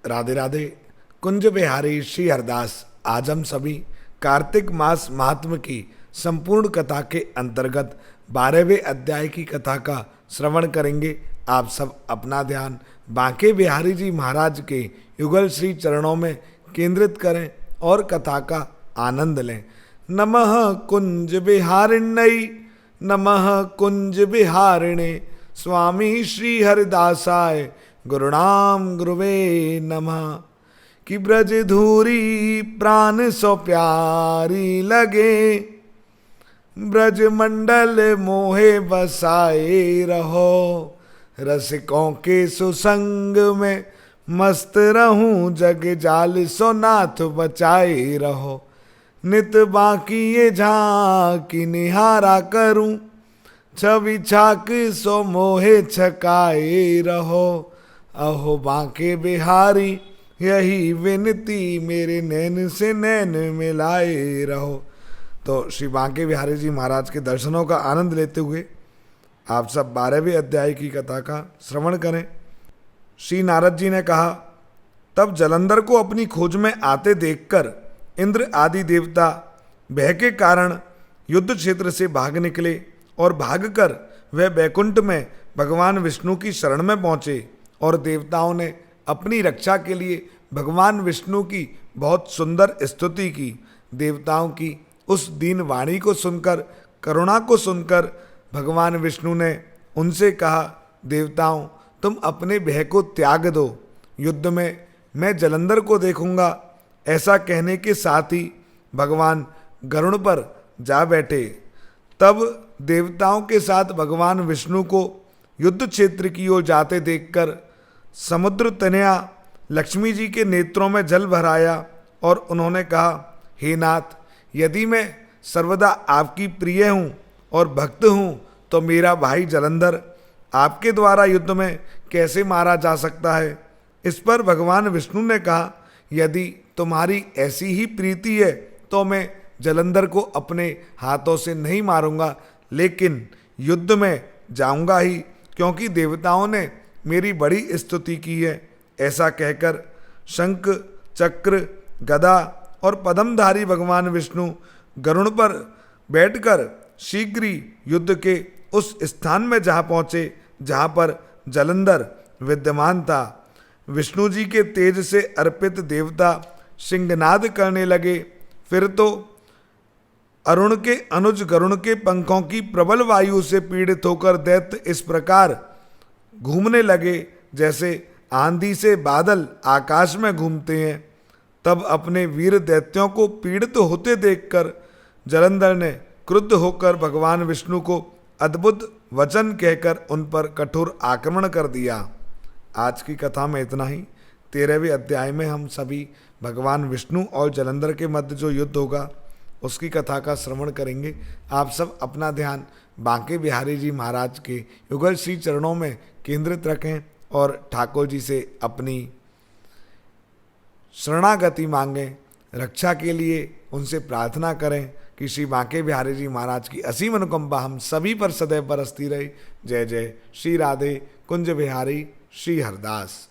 राधे राधे। कुंज बिहारी श्री हरदास। आज हम सभी कार्तिक मास महात्म की संपूर्ण कथा के अंतर्गत 12वें अध्याय की कथा का श्रवण करेंगे। आप सब अपना ध्यान बांके बिहारी जी महाराज के युगल श्री चरणों में केंद्रित करें और कथा का आनंद लें। नमः कुंज बिहारिण्यै, नमः कुंज बिहारिणे, स्वामी श्री हरिदासाय गुरुणाम गुरुवे नमः। कि ब्रज धूरी प्राण सो प्यारी लगे, ब्रज मंडल मोहे बसाए रहो, रसिकों के सुसंग में मस्त रहूं, जग जाल सो नाथ बचाए रहो। नित बाकी ये झांकी निहारा करूं, छवि छाक सो मोहे छकाए रहो। अहो बांके बिहारी यही विनती, मेरे नैन से नैन मिलाए रहो। तो श्री बांके बिहारी जी महाराज के दर्शनों का आनंद लेते हुए आप सब 12वें अध्याय की कथा का श्रवण करें। श्री नारद जी ने कहा, तब जलंधर को अपनी खोज में आते देखकर इंद्र आदि देवता भय के कारण युद्ध क्षेत्र से भाग निकले और भागकर वह बैकुंठ में भगवान विष्णु की शरण में पहुँचे और देवताओं ने अपनी रक्षा के लिए भगवान विष्णु की बहुत सुंदर स्तुति की। देवताओं की उस दीन वाणी को सुनकर, करुणा को सुनकर भगवान विष्णु ने उनसे कहा, देवताओं तुम अपने भय को त्याग दो, युद्ध में मैं जलंधर को देखूंगा। ऐसा कहने के साथ ही भगवान गरुड़ पर जा बैठे। तब देवताओं के साथ भगवान विष्णु को युद्ध क्षेत्र की ओर जाते देखकर समुद्र तनया लक्ष्मी जी के नेत्रों में जल भराया और उन्होंने कहा, हे नाथ, यदि मैं सर्वदा आपकी प्रिय हूँ और भक्त हूँ तो मेरा भाई जलंधर आपके द्वारा युद्ध में कैसे मारा जा सकता है। इस पर भगवान विष्णु ने कहा, यदि तुम्हारी ऐसी ही प्रीति है तो मैं जलंधर को अपने हाथों से नहीं मारूंगा, लेकिन युद्ध में जाऊंगा ही, क्योंकि देवताओं ने मेरी बड़ी स्तुति की है। ऐसा कहकर शंख चक्र गदा और पद्मधारी भगवान विष्णु गरुड़ पर बैठकर शीघ्र ही युद्ध के उस स्थान में जा पहुँचे जहाँ पर जलंधर विद्यमान था। विष्णु जी के तेज से अर्पित देवता सिंहनाद करने लगे। फिर तो अरुण के अनुज गरुण के पंखों की प्रबल वायु से पीड़ित होकर दैत्य इस प्रकार घूमने लगे जैसे आंधी से बादल आकाश में घूमते हैं। तब अपने वीर दैत्यों को पीड़ित होते देखकर जलंधर ने क्रुद्ध होकर भगवान विष्णु को अद्भुत वचन कहकर उन पर कठोर आक्रमण कर दिया। आज की कथा में इतना ही। 13वें अध्याय में हम सभी भगवान विष्णु और जलंधर के मध्य जो युद्ध होगा उसकी कथा का श्रवण करेंगे। आप सब अपना ध्यान बांके बिहारी जी महाराज के युगल श्री चरणों में केंद्रित रखें और ठाकुर जी से अपनी शरणागति मांगें, रक्षा के लिए उनसे प्रार्थना करें कि श्री बांके बिहारी जी महाराज की असीम अनुकंपा हम सभी पर सदैव बरसती रहे। जय जय श्री राधे कुंज बिहारी श्री हरदास।